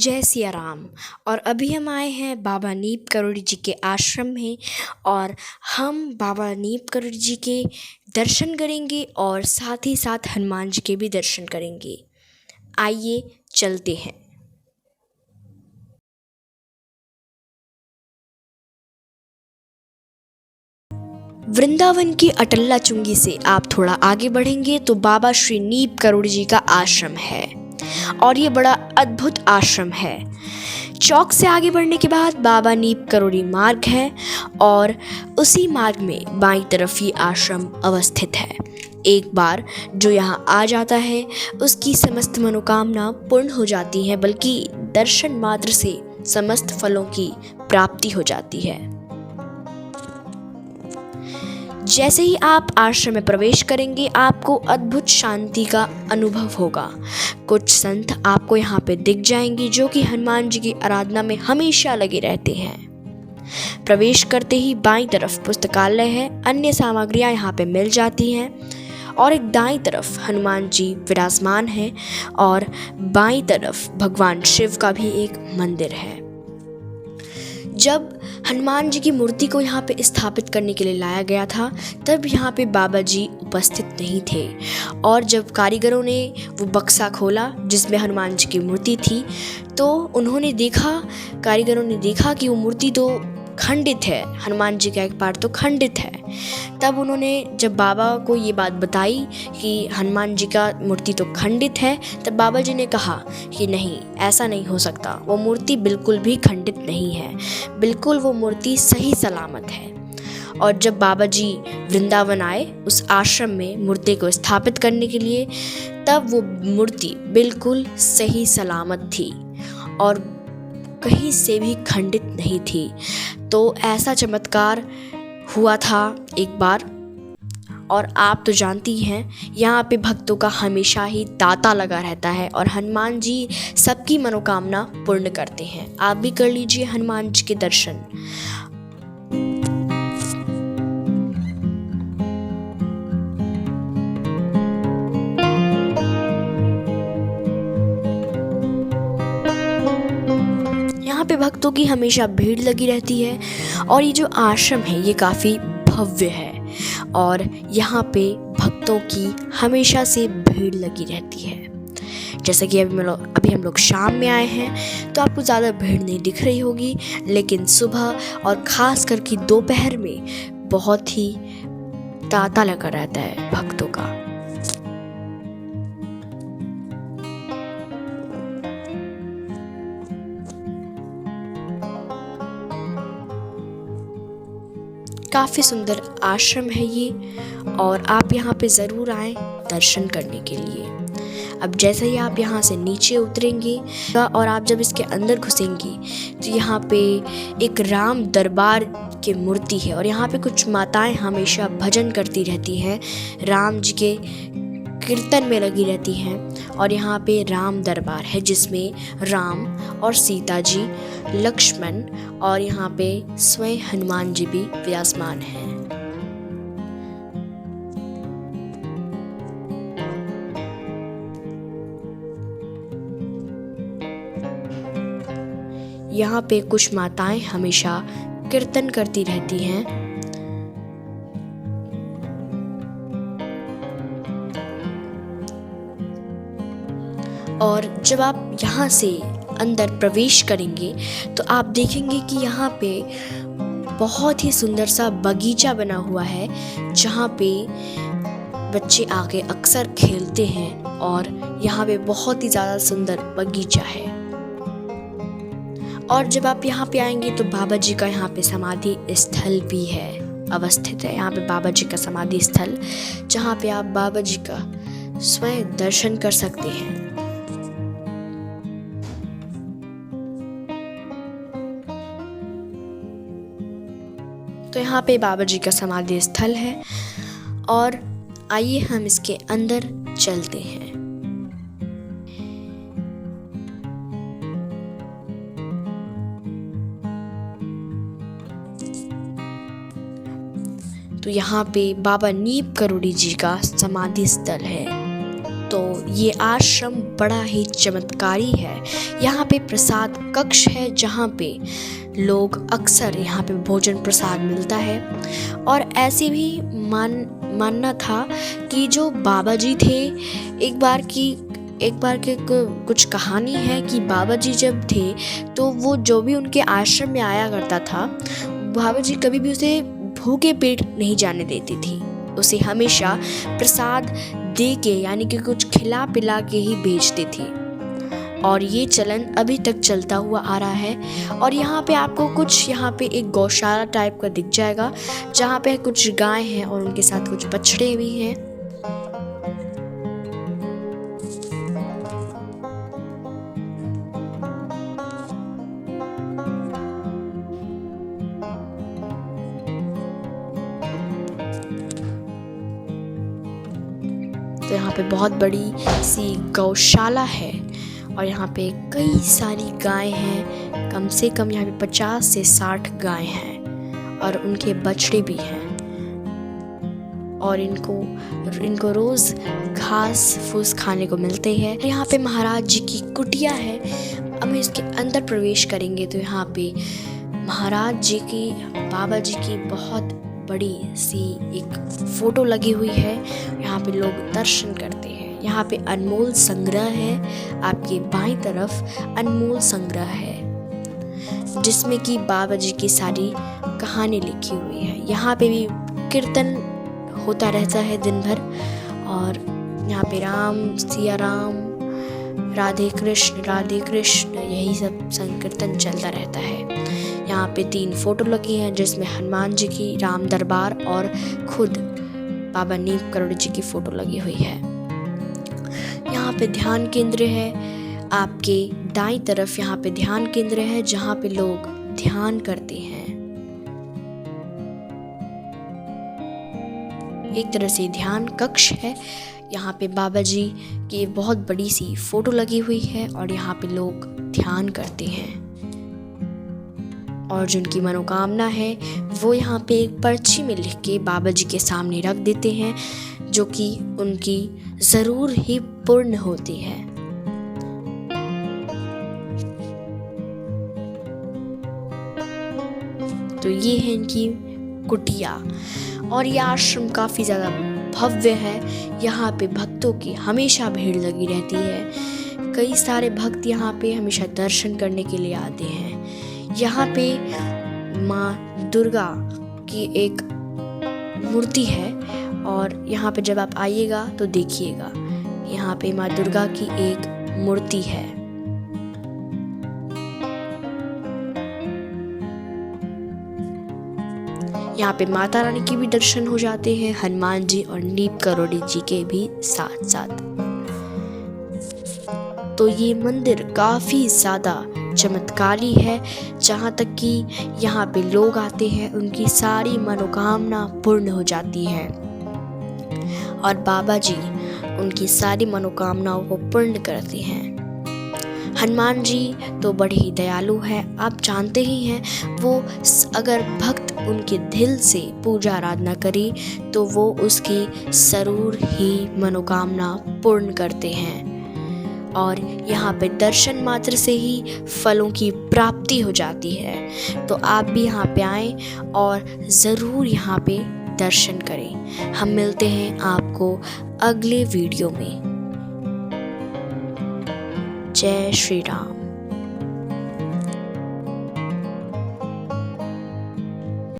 जय सिया राम। और अभी हम आए हैं बाबा नीप करोड़ी जी के आश्रम में और हम बाबा नीप करोड़ी जी के दर्शन करेंगे और साथ ही साथ हनुमान जी के भी दर्शन करेंगे। आइए चलते हैं। वृंदावन की अटल्ला चुंगी से आप थोड़ा आगे बढ़ेंगे तो बाबा श्री नीप करोड़ी जी का आश्रम है और ये बड़ा अद्भुत आश्रम है। चौक से आगे बढ़ने के बाद बाबा नीप करोड़ी मार्ग है और उसी मार्ग में बाईं तरफ ये आश्रम अवस्थित है। एक बार जो यहाँ आ जाता है उसकी समस्त मनोकामना पूर्ण हो जाती है, बल्कि दर्शन मात्र से समस्त फलों की प्राप्ति हो जाती है। जैसे ही आप आश्रम में प्रवेश करेंगे आपको अद्भुत शांति का अनुभव होगा। कुछ संत आपको यहाँ पे दिख जाएंगे जो कि हनुमान जी की आराधना में हमेशा लगे रहते हैं। प्रवेश करते ही बाईं तरफ पुस्तकालय है, अन्य सामग्रियाँ यहाँ पे मिल जाती हैं और एक दाईं तरफ हनुमान जी विराजमान है और बाईं तरफ भगवान शिव का भी एक मंदिर है। जब हनुमान जी की मूर्ति को यहाँ पे स्थापित करने के लिए लाया गया था तब यहाँ पे बाबा जी उपस्थित नहीं थे और जब कारीगरों ने वो बक्सा खोला जिसमें हनुमान जी की मूर्ति थी तो कारीगरों ने देखा कि वो मूर्ति तो खंडित है, हनुमान जी का एक पैर तो खंडित है। तब उन्होंने जब बाबा को ये बात बताई कि हनुमान जी का मूर्ति तो खंडित है, तब बाबा जी ने कहा कि नहीं, ऐसा नहीं हो सकता, वो मूर्ति बिल्कुल भी खंडित नहीं है, बिल्कुल वो मूर्ति सही सलामत है। और जब बाबा जी वृंदावन आए उस आश्रम में मूर्ति को स्थापित करने के लिए, तब वो मूर्ति बिल्कुल सही सलामत थी और कहीं से भी खंडित नहीं थी। तो ऐसा चमत्कार हुआ था एक बार। और आप तो जानती हैं यहाँ पे भक्तों का हमेशा ही तांता लगा रहता है और हनुमान जी सबकी मनोकामना पूर्ण करते हैं। आप भी कर लीजिए हनुमान जी के दर्शन। यहाँ पे भक्तों की हमेशा भीड़ लगी रहती है और ये जो आश्रम है ये काफ़ी भव्य है और यहाँ पे भक्तों की हमेशा से भीड़ लगी रहती है। जैसे कि अभी हम लोग शाम में आए हैं तो आपको ज़्यादा भीड़ नहीं दिख रही होगी, लेकिन सुबह और ख़ास करके दोपहर में बहुत ही तांता लगा रहता है भक्तों का। काफ़ी सुंदर आश्रम है ये और आप यहाँ पे ज़रूर आएँ दर्शन करने के लिए। अब जैसे ही आप यहाँ से नीचे उतरेंगे और आप जब इसके अंदर घुसेंगे तो यहाँ पे एक राम दरबार की मूर्ति है और यहाँ पे कुछ माताएं हमेशा भजन करती रहती हैं, राम जी के कीर्तन में लगी रहती हैं। और यहाँ पे राम दरबार है जिसमें राम और सीता जी, लक्ष्मण और यहाँ पे स्वयं हनुमान जी भी विराजमान हैं। यहाँ पे कुछ माताएं हमेशा कीर्तन करती रहती हैं। और जब आप यहाँ से अंदर प्रवेश करेंगे तो आप देखेंगे कि यहाँ पे बहुत ही सुंदर सा बगीचा बना हुआ है जहाँ पे बच्चे आके अक्सर खेलते हैं और यहाँ पे बहुत ही ज़्यादा सुंदर बगीचा है। और जब आप यहाँ पे आएंगे तो बाबा जी का यहाँ पे समाधि स्थल भी है, अवस्थित है यहाँ पे बाबा जी का समाधि स्थल, जहाँ पे आप बाबा जी का स्वयं दर्शन कर सकते हैं। तो यहाँ पे बाबा जी का समाधि स्थल है और आइए हम इसके अंदर चलते हैं। तो यहाँ पे बाबा नीप करोड़ी जी का समाधि स्थल है। तो ये आश्रम बड़ा ही चमत्कारी है। यहाँ पे प्रसाद कक्ष है जहाँ पे लोग अक्सर यहाँ पे भोजन प्रसाद मिलता है। और ऐसी भी मानना था कि जो बाबा जी थे, एक बार की कुछ कहानी है कि बाबा जी जब थे तो वो जो भी उनके आश्रम में आया करता था, बाबा जी कभी भी उसे भूखे पेट नहीं जाने देती थी। उसे हमेशा प्रसाद दे के यानी कि कुछ खिला पिला के ही भेजती थी। और ये चलन अभी तक चलता हुआ आ रहा है। और यहाँ पे आपको कुछ यहाँ पे एक गौशाला टाइप का दिख जाएगा जहाँ पे कुछ गाय हैं और उनके साथ कुछ बछड़े भी हैं। तो यहाँ पे बहुत बड़ी सी गौशाला है और यहाँ पे कई सारी गाय हैं। कम से कम यहाँ पे 50 से 60 गाय हैं और उनके बछड़े भी हैं। और इनको रोज घास फूस खाने को मिलते हैं। यहाँ पे महाराज जी की कुटिया है। अब हम इसके अंदर प्रवेश करेंगे तो यहाँ पे महाराज जी की, बाबा जी की बहुत बड़ी सी एक फोटो लगी हुई है। यहाँ पे लोग दर्शन करते हैं। यहाँ पे अनमोल संग्रह है, आपके बाईं तरफ अनमोल संग्रह है जिसमें कि बाबा जी की सारी कहानी लिखी हुई है। यहाँ पे भी कीर्तन होता रहता है दिन भर। और यहाँ पे राम सिया राम, राधे कृष्ण यही सब संकीर्तन चलता रहता है। यहाँ पे 3 फोटो लगी हैं जिसमें हनुमान जी की, राम दरबार और खुद बाबा नीम करोड़ी जी की फोटो लगी हुई है। यहाँ पे ध्यान केंद्र है, आपके दाईं तरफ यहाँ पे ध्यान केंद्र है जहाँ पे लोग ध्यान करते हैं। एक तरह से ध्यान कक्ष है। यहाँ पे बाबा जी की बहुत बड़ी सी फोटो लगी हुई है और यहाँ पे लोग ध्यान करते हैं। और जिनकी मनोकामना है वो यहाँ पे एक पर्ची में लिख के बाबा जी के सामने रख देते हैं, जो कि उनकी जरूर ही पूर्ण होती है। तो ये है इनकी कुटिया। और ये आश्रम काफ़ी ज़्यादा भव्य है। यहाँ पे भक्तों की हमेशा भीड़ लगी रहती है। कई सारे भक्त यहाँ पे हमेशा दर्शन करने के लिए आते हैं। यहाँ पे माँ दुर्गा की एक मूर्ति है और यहाँ पे जब आप आइएगा तो देखिएगा, यहाँ पे माँ दुर्गा की एक मूर्ति है। यहाँ पे माता रानी के भी दर्शन हो जाते हैं, हनुमान जी और नीम करोड़ी जी के भी साथ साथ। तो ये मंदिर काफ़ी ज़्यादा चमत्कारी है, जहाँ तक कि यहाँ पे लोग आते हैं उनकी सारी मनोकामना पूर्ण हो जाती है और बाबा जी उनकी सारी मनोकामनाओं को पूर्ण करते हैं। हनुमान जी तो बड़े ही दयालु हैं, आप जानते ही हैं। वो अगर भक्त उनके दिल से पूजा आराधना करे तो वो उसकी जरूर ही मनोकामना पूर्ण करते हैं। और यहाँ पे दर्शन मात्र से ही फलों की प्राप्ति हो जाती है। तो आप भी यहाँ पे आएं और ज़रूर यहाँ पे दर्शन करें। हम मिलते हैं आपको अगले वीडियो में। जय श्री राम।